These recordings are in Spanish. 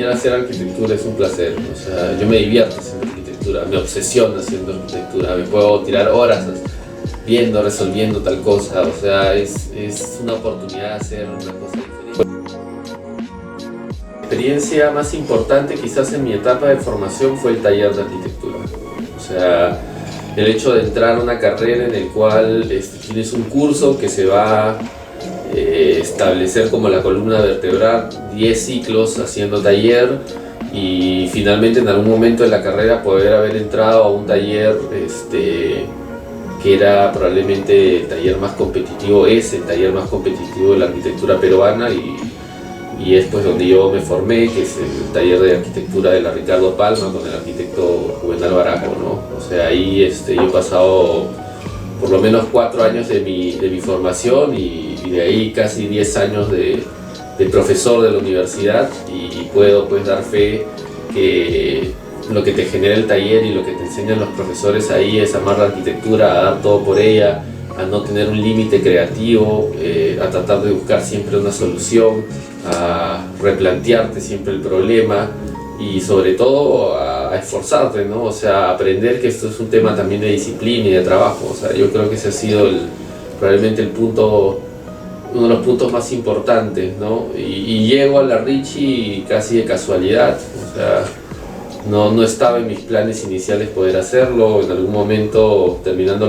mí hacer arquitectura es un placer, o sea, yo me divierto haciendo arquitectura, me obsesiono haciendo arquitectura, me puedo tirar horas viendo, resolviendo tal cosa, o sea, es una oportunidad de hacer una cosa diferente. La experiencia más importante quizás en mi etapa de formación fue el taller de arquitectura, o sea, el hecho de entrar a una carrera en el cual tienes un curso que se va a establecer como la columna vertebral, 10 ciclos haciendo taller, y finalmente en algún momento de la carrera poder haber entrado a un taller que era probablemente el taller más competitivo, es el taller más competitivo de la arquitectura peruana, y es pues donde yo me formé, que es el taller de arquitectura de la Ricardo Palma con el arquitecto Juvenal Barajo, ¿no? O sea, ahí yo he pasado por lo menos 4 años de mi formación y de ahí casi 10 años de profesor de la universidad, y puedo pues dar fe que lo que te genera el taller y lo que te enseñan los profesores ahí es amar la arquitectura, a dar todo por ella, a no tener un límite creativo, a tratar de buscar siempre una solución, a replantearte siempre el problema y sobre todo a esforzarte, ¿no? O sea, aprender que esto es un tema también de disciplina y de trabajo. O sea, yo creo que ese ha sido probablemente uno de los puntos más importantes, ¿no? Y llego a la Richie casi de casualidad, o sea, no estaba en mis planes iniciales poder hacerlo. En algún momento, terminando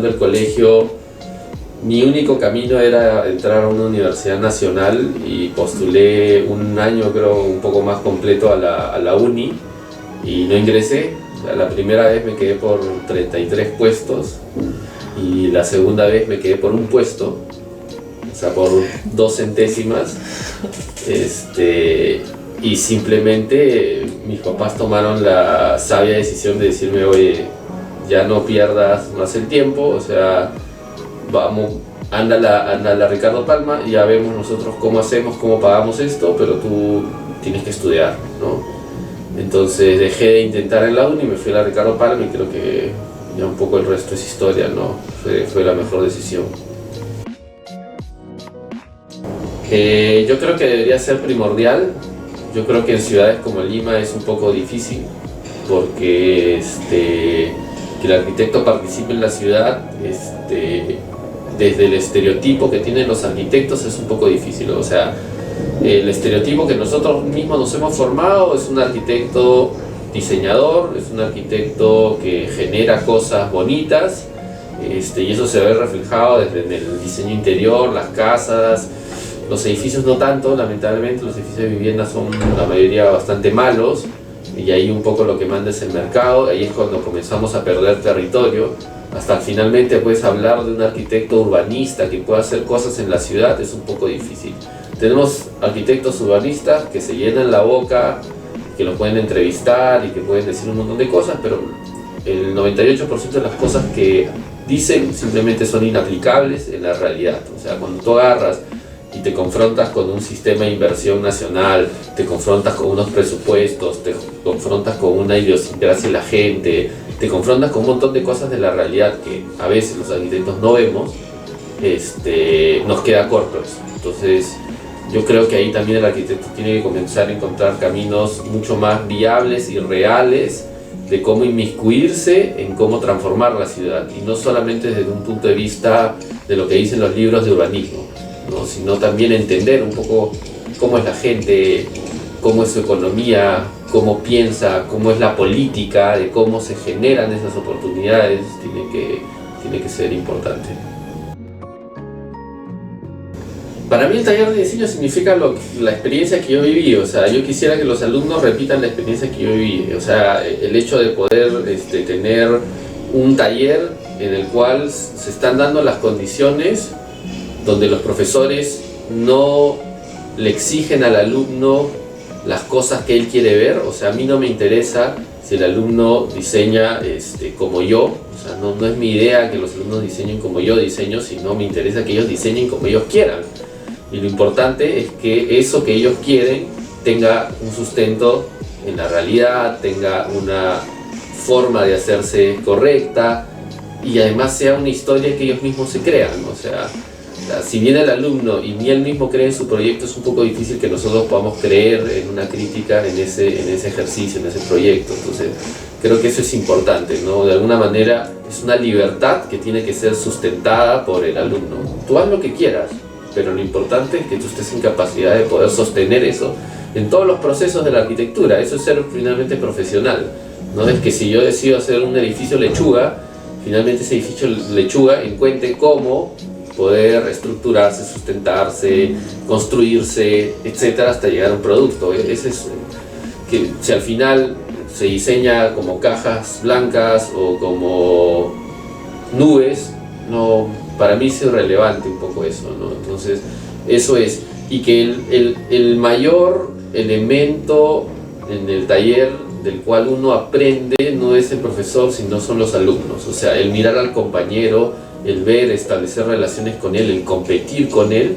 el colegio, mi único camino era entrar a una universidad nacional y postulé un año, creo, un poco más completo a la uni y no ingresé. O sea, la primera vez me quedé por 33 puestos y la segunda vez me quedé por un puesto, o sea, por 2 centésimas. Y simplemente mis papás tomaron la sabia decisión de decirme: oye, ya no pierdas más el tiempo, o sea, vamos, anda a la Ricardo Palma y ya vemos nosotros cómo hacemos, cómo pagamos esto, pero tú tienes que estudiar, ¿no? Entonces dejé de intentar en la uni y me fui a la Ricardo Palma, y creo que ya un poco el resto es historia, ¿no? Fue la mejor decisión. Yo creo que debería ser primordial. Yo creo que en ciudades como Lima es un poco difícil, porque que el arquitecto participe en la ciudad, desde el estereotipo que tienen los arquitectos es un poco difícil. O sea, el estereotipo que nosotros mismos nos hemos formado es un arquitecto diseñador, es un arquitecto que genera cosas bonitas, y eso se ve reflejado desde en el diseño interior, las casas. Los edificios no tanto, lamentablemente los edificios de vivienda son la mayoría bastante malos, y ahí un poco lo que manda es el mercado. Ahí es cuando comenzamos a perder territorio. Hasta finalmente puedes hablar de un arquitecto urbanista que pueda hacer cosas en la ciudad, es un poco difícil. Tenemos arquitectos urbanistas que se llenan la boca, que los pueden entrevistar y que pueden decir un montón de cosas, pero el 98% de las cosas que dicen simplemente son inaplicables en la realidad. O sea, cuando tú agarras y te confrontas con un sistema de inversión nacional, te confrontas con unos presupuestos, te confrontas con una idiosincrasia de la gente, te confrontas con un montón de cosas de la realidad que a veces los arquitectos no vemos, nos queda corto eso. Entonces yo creo que ahí también el arquitecto tiene que comenzar a encontrar caminos mucho más viables y reales de cómo inmiscuirse en cómo transformar la ciudad, y no solamente desde un punto de vista de lo que dicen los libros de urbanismo, ¿no? Sino también entender un poco cómo es la gente, cómo es su economía, cómo piensa, cómo es la política, de cómo se generan esas oportunidades. Tiene que ser importante. Para mí el taller de diseño significa la experiencia que yo viví. O sea, yo quisiera que los alumnos repitan la experiencia que yo viví. O sea, el hecho de poder tener un taller en el cual se están dando las condiciones donde los profesores no le exigen al alumno las cosas que él quiere ver. O sea, a mí no me interesa si el alumno diseña como yo. O sea, no es mi idea que los alumnos diseñen como yo diseño, sino me interesa que ellos diseñen como ellos quieran. Y lo importante es que eso que ellos quieren tenga un sustento en la realidad, tenga una forma de hacerse correcta, y además sea una historia que ellos mismos se crean. O sea, si viene el alumno y ni él mismo cree en su proyecto, es un poco difícil que nosotros podamos creer en una crítica en ese ejercicio, en ese proyecto. Entonces creo que eso es importante, ¿no? De alguna manera es una libertad que tiene que ser sustentada por el alumno. Tú haz lo que quieras, pero lo importante es que tú estés en capacidad de poder sostener eso en todos los procesos de la arquitectura. Eso es ser finalmente profesional, ¿no? Es que si yo decido hacer un edificio lechuga, finalmente ese edificio lechuga encuentre cómo poder estructurarse, sustentarse, construirse, etcétera, hasta llegar a un producto. Ese es que si al final se diseña como cajas blancas o como nubes, no, para mí es irrelevante un poco eso, ¿no? Entonces eso es, y que el mayor elemento en el taller del cual uno aprende no es el profesor, sino son los alumnos. O sea, el mirar al compañero, el ver, establecer relaciones con él, el competir con él,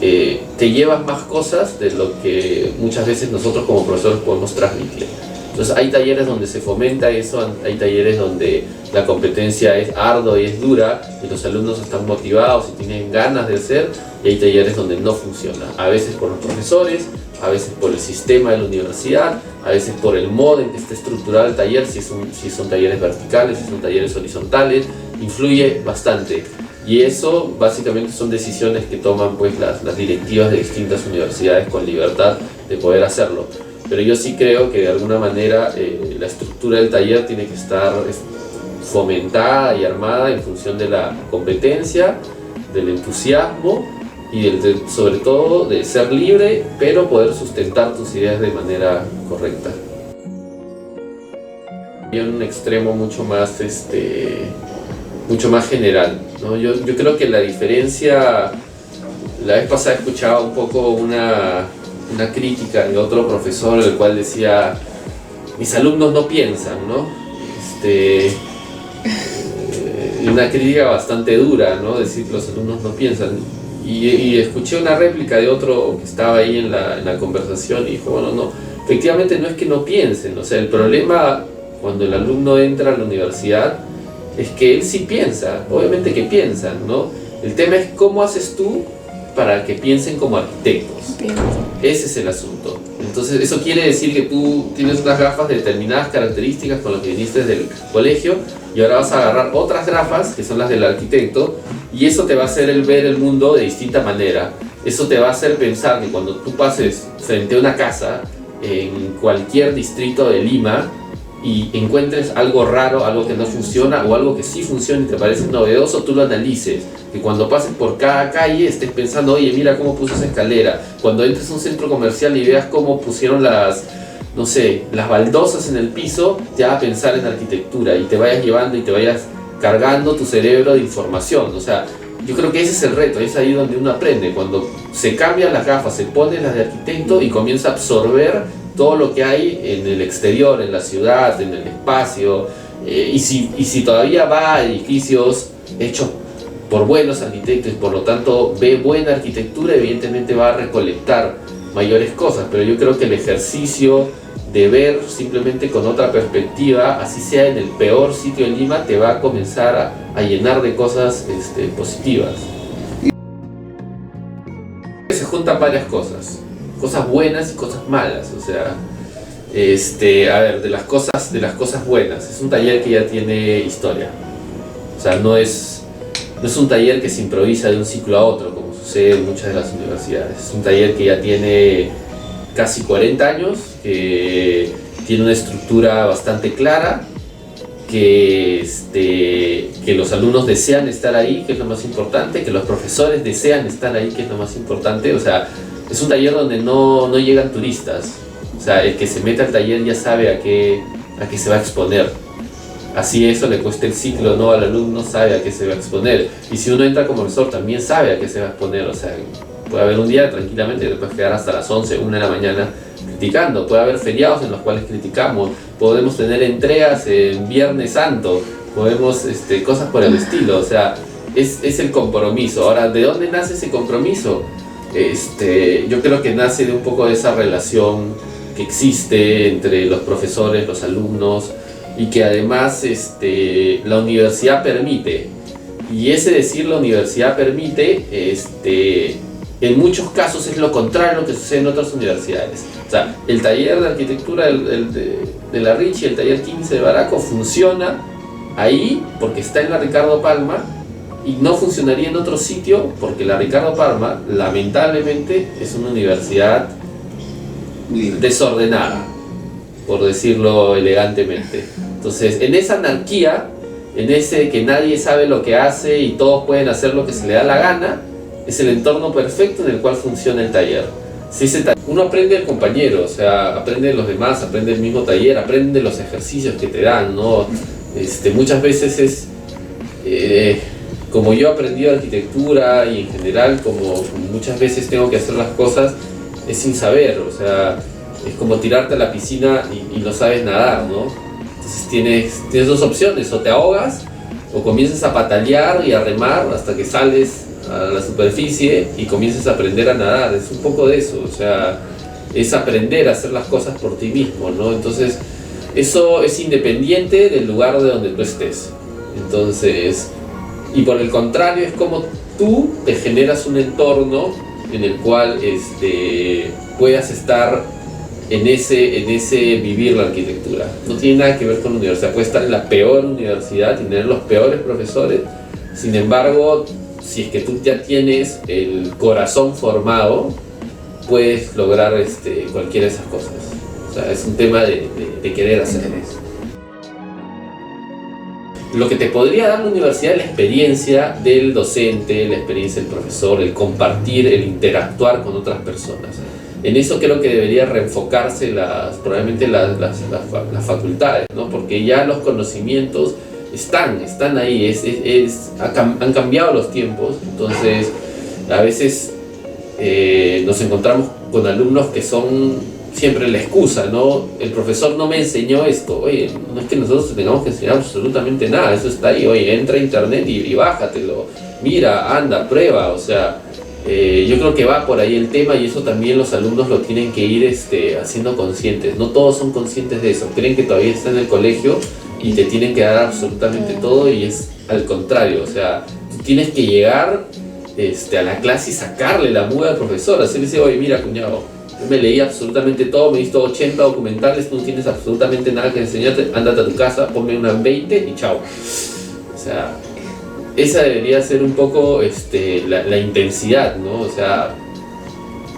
te llevas más cosas de lo que muchas veces nosotros como profesores podemos transmitir. Entonces hay talleres donde se fomenta eso, hay talleres donde la competencia es ardua y es dura y los alumnos están motivados y tienen ganas de hacer, y hay talleres donde no funciona, a veces por los profesores, a veces por el sistema de la universidad, a veces por el modo en que está estructurado el taller, si son talleres verticales, si son talleres horizontales, influye bastante. Y eso básicamente son decisiones que toman pues las directivas de distintas universidades con libertad de poder hacerlo. Pero yo sí creo que de alguna manera la estructura del taller tiene que estar fomentada y armada en función de la competencia, del entusiasmo y sobre todo de ser libre, pero poder sustentar tus ideas de manera correcta. Y en un extremo mucho más general, ¿no? Yo creo que la diferencia, la vez pasada escuchaba un poco una crítica de otro profesor, el cual decía: mis alumnos no piensan, ¿no? Una crítica bastante dura, ¿no? Decir los alumnos no piensan. Y escuché una réplica de otro que estaba ahí en la conversación y dijo: bueno, no, efectivamente no es que no piensen, o sea, el problema cuando el alumno entra a la universidad es que él sí piensa, obviamente que piensan, ¿no? El tema es cómo haces tú para que piensen como arquitectos. Ese es el asunto. Entonces eso quiere decir que tú tienes unas gafas de determinadas características con las que viniste del colegio y ahora vas a agarrar otras gafas que son las del arquitecto, y eso te va a hacer ver el mundo de distinta manera. Eso te va a hacer pensar que cuando tú pases frente a una casa en cualquier distrito de Lima y encuentres algo raro, algo que no funciona o algo que sí funciona y te parece novedoso, tú lo analices. Que cuando pases por cada calle estés pensando: oye, mira cómo puso esa escalera. Cuando entres a un centro comercial y veas cómo pusieron las baldosas en el piso, te va a pensar en arquitectura y te vayas llevando y te vayas cargando tu cerebro de información. O sea, yo creo que ese es el reto, es ahí donde uno aprende. Cuando se cambian las gafas, se ponen las de arquitecto y comienza a absorber todo lo que hay en el exterior, en la ciudad, en el espacio, y si todavía va a edificios hechos por buenos arquitectos y por lo tanto ve buena arquitectura, evidentemente va a recolectar mayores cosas. Pero yo creo que el ejercicio de ver simplemente con otra perspectiva, así sea en el peor sitio de Lima, te va a comenzar a llenar de cosas positivas. Se juntan varias cosas buenas y cosas malas. O sea, a ver, de las cosas buenas, es un taller que ya tiene historia. O sea, no es un taller que se improvisa de un ciclo a otro, como sucede en muchas de las universidades. Es un taller que ya tiene casi 40 años, que tiene una estructura bastante clara, que los alumnos desean estar ahí, que es lo más importante, que los profesores desean estar ahí, que es lo más importante. O sea, es un taller donde no llegan turistas. O sea, el que se mete al taller ya sabe a qué se va a exponer. Así eso le cuesta el ciclo, ¿no? Al alumno sabe a qué se va a exponer. Y si uno entra como profesor, también sabe a qué se va a exponer. O sea, puede haber un día tranquilamente que te puedes quedar hasta las 11, 1 de la mañana criticando. Puede haber feriados en los cuales criticamos. Podemos tener entregas en Viernes Santo. Podemos, cosas por el estilo. O sea, es el compromiso. Ahora, ¿de dónde nace ese compromiso? Yo creo que nace de un poco de esa relación que existe entre los profesores, los alumnos, y que además la universidad permite. Y ese decir la universidad permite, en muchos casos es lo contrario a lo que sucede en otras universidades. O sea, el taller de arquitectura de la Ricci, el taller 15 de Baraco, funciona ahí porque está en la Ricardo Palma, y no funcionaría en otro sitio porque la Ricardo Palma, lamentablemente, es una universidad desordenada, por decirlo elegantemente. Entonces, en esa anarquía, en ese que nadie sabe lo que hace y todos pueden hacer lo que se le da la gana, es el entorno perfecto en el cual funciona el taller. Si uno aprende del compañero, o sea, aprende de los demás, aprende del mismo taller, aprende de los ejercicios que te dan, ¿no? Muchas veces es, como yo he aprendido arquitectura y en general, como muchas veces tengo que hacer las cosas, es sin saber, o sea, es como tirarte a la piscina y no sabes nadar, ¿no? Entonces tienes dos opciones: o te ahogas o comienzas a patalear y a remar hasta que sales a la superficie y comienzas a aprender a nadar. Es un poco de eso, o sea, es aprender a hacer las cosas por ti mismo, ¿no? Entonces, eso es independiente del lugar de donde tú estés. Entonces, y por el contrario, es como tú te generas un entorno en el cual puedas estar en ese vivir la arquitectura. No tiene nada que ver con la universidad. Puedes estar en la peor universidad y tener los peores profesores. Sin embargo, si es que tú ya tienes el corazón formado, puedes lograr cualquiera de esas cosas. O sea, es un tema de querer hacerlo. Lo que te podría dar la universidad es la experiencia del docente, la experiencia del profesor, el compartir, el interactuar con otras personas. En eso creo que debería reenfocarse probablemente las facultades, ¿no? Porque ya los conocimientos están ahí, han cambiado los tiempos. Entonces a veces nos encontramos con alumnos que son siempre la excusa, ¿no? El profesor no me enseñó esto. Oye, no es que nosotros tengamos que enseñar absolutamente nada, eso está ahí. Oye, entra a internet y bájatelo, mira, anda, prueba. O sea, yo creo que va por ahí el tema, y eso también los alumnos lo tienen que ir haciendo conscientes. No todos son conscientes de eso, creen que todavía están en el colegio y te tienen que dar absolutamente todo, y es al contrario. O sea, tú tienes que llegar a la clase y sacarle la muda al profesor, así le dice: oye, mira, cuñado, yo me leí absolutamente todo, me he visto 80 documentales, tú no tienes absolutamente nada que enseñarte, ándate a tu casa, ponme unas 20 y chao. O sea, esa debería ser un poco la intensidad, ¿no? O sea,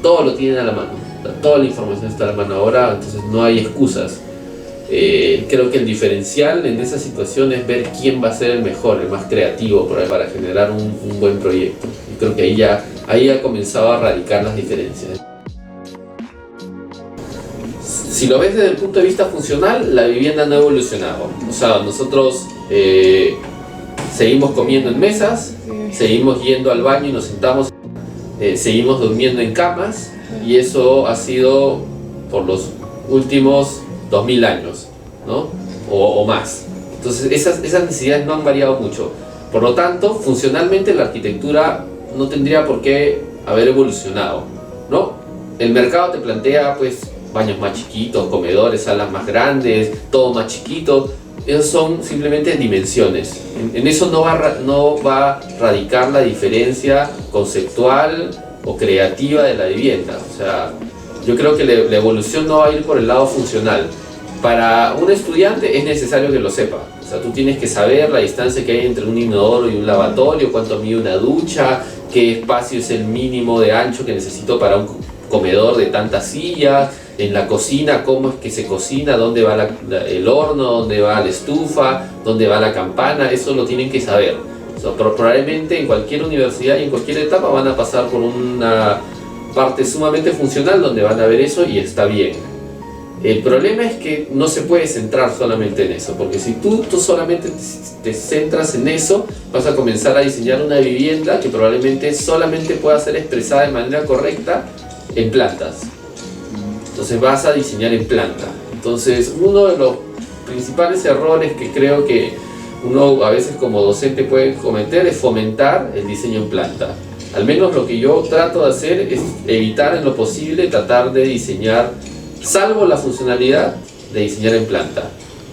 todo lo tienen a la mano, toda la información está a la mano ahora, entonces no hay excusas. Creo que el diferencial en esa situación es ver quién va a ser el mejor, el más creativo para generar un buen proyecto. Y creo que ahí ha comenzado a radicar las diferencias. Si lo ves desde el punto de vista funcional, la vivienda no ha evolucionado. O sea, nosotros seguimos comiendo en mesas, seguimos yendo al baño y nos sentamos, seguimos durmiendo en camas, y eso ha sido por los últimos 2000 años, ¿no? O más. Entonces esas necesidades no han variado mucho. Por lo tanto, funcionalmente la arquitectura no tendría por qué haber evolucionado, ¿no? El mercado te plantea, pues, baños más chiquitos, comedores, salas más grandes, todo más chiquito. Esos son simplemente dimensiones. En eso no va a radicar la diferencia conceptual o creativa de la vivienda. O sea, yo creo que la evolución no va a ir por el lado funcional. Para un estudiante es necesario que lo sepa. O sea, tú tienes que saber la distancia que hay entre un inodoro y un lavatorio, cuánto mide una ducha, qué espacio es el mínimo de ancho que necesito para un comedor de tantas sillas, en la cocina cómo es que se cocina, dónde va el horno, dónde va la estufa, dónde va la campana. Eso lo tienen que saber. O sea, probablemente en cualquier universidad y en cualquier etapa van a pasar por una parte sumamente funcional donde van a ver eso, y está bien. El problema es que no se puede centrar solamente en eso, porque si tú solamente te centras en eso, vas a comenzar a diseñar una vivienda que probablemente solamente pueda ser expresada de manera correcta en plantas. Entonces vas a diseñar en planta. Entonces, uno de los principales errores que creo que uno a veces como docente puede cometer es fomentar el diseño en planta. Al menos lo que yo trato de hacer es evitar en lo posible tratar de diseñar, salvo la funcionalidad de diseñar en planta.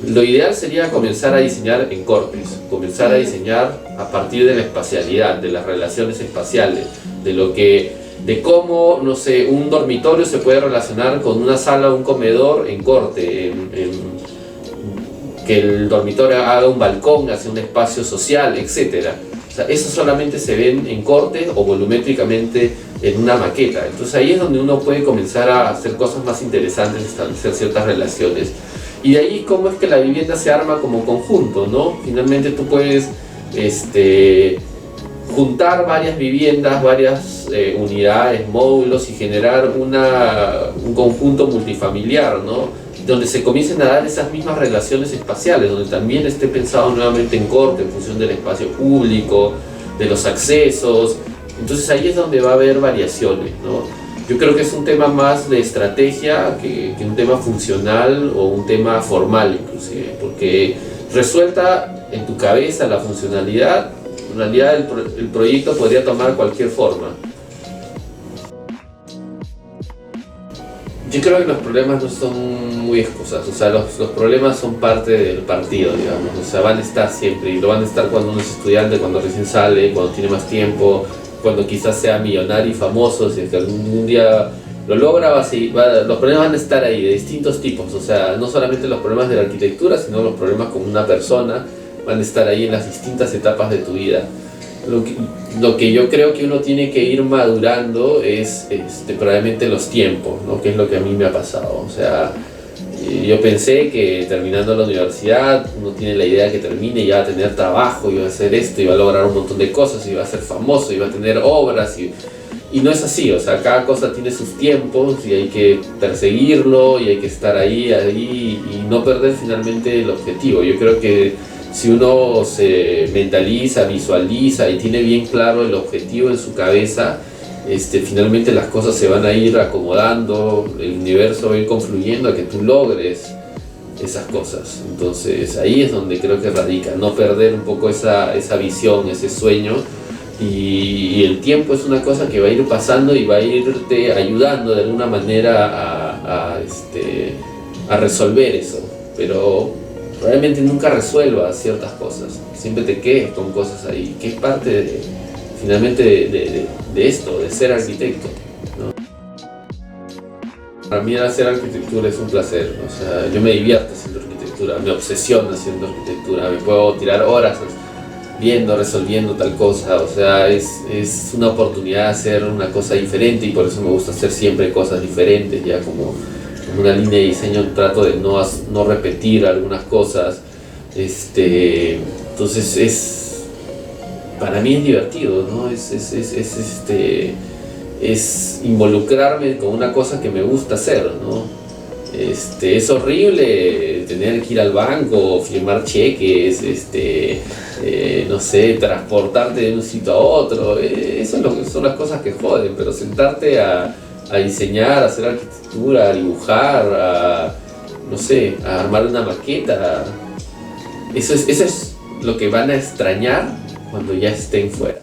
Lo ideal sería comenzar a diseñar en cortes, comenzar a diseñar a partir de la espacialidad, de las relaciones espaciales, de cómo, no sé, un dormitorio se puede relacionar con una sala o un comedor en corte, que el dormitorio haga un balcón hacia un espacio social, etc. O sea, eso solamente se ven en corte o volumétricamente en una maqueta. Entonces ahí es donde uno puede comenzar a hacer cosas más interesantes, establecer ciertas relaciones. Y de ahí cómo es que la vivienda se arma como conjunto, ¿no? Finalmente tú puedes juntar varias viviendas, varias unidades, módulos y generar un conjunto multifamiliar, ¿no? Donde se comiencen a dar esas mismas relaciones espaciales, donde también esté pensado nuevamente en corte, en función del espacio público, de los accesos. Entonces ahí es donde va a haber variaciones, ¿no? Yo creo que es un tema más de estrategia que un tema funcional o un tema formal inclusive, porque resuelta en tu cabeza la funcionalidad, en realidad el proyecto podría tomar cualquier forma. Yo creo que los problemas no son muy excusas, o sea, los problemas son parte del partido, digamos, o sea, van a estar siempre y lo van a estar cuando uno es estudiante, cuando recién sale, cuando tiene más tiempo, cuando quizás sea millonario y famoso, si es que algún día lo logra, los problemas van a estar ahí de distintos tipos, o sea, no solamente los problemas de la arquitectura, sino los problemas con una persona van a estar ahí en las distintas etapas de tu vida. Lo que yo creo que uno tiene que ir madurando es probablemente los tiempos, ¿no? Que es lo que a mí me ha pasado. O sea, yo pensé que terminando la universidad uno tiene la idea que termine y ya va a tener trabajo, y va a hacer esto, y va a lograr un montón de cosas, y va a ser famoso, y va a tener obras, y no es así. O sea, cada cosa tiene sus tiempos y hay que perseguirlo y hay que estar ahí y no perder finalmente el objetivo. Yo creo que si uno se mentaliza, visualiza y tiene bien claro el objetivo en su cabeza, finalmente las cosas se van a ir acomodando, el universo va a ir confluyendo a que tú logres esas cosas. Entonces ahí es donde creo que radica, no perder un poco esa visión, ese sueño, y el tiempo es una cosa que va a ir pasando y va a irte ayudando de alguna manera a resolver eso, pero probablemente nunca resuelvas ciertas cosas, siempre te quedes con cosas ahí, que es parte finalmente de esto, de ser arquitecto, ¿no? Para mí hacer arquitectura es un placer, o sea, yo me divierto haciendo arquitectura, me obsesiono haciendo arquitectura, me puedo tirar horas viendo, resolviendo tal cosa, o sea, es una oportunidad de hacer una cosa diferente y por eso me gusta hacer siempre cosas diferentes, ya como una línea de diseño trato de no repetir algunas cosas, entonces para mí es divertido, ¿no? Es involucrarme con una cosa que me gusta hacer, ¿no? Es horrible tener que ir al banco, firmar cheques, no sé, transportarte de un sitio a otro, eso son las cosas que joden, pero sentarte a diseñar, a hacer arquitectura, a dibujar, no sé, a armar una maqueta, eso es lo que van a extrañar cuando ya estén fuera.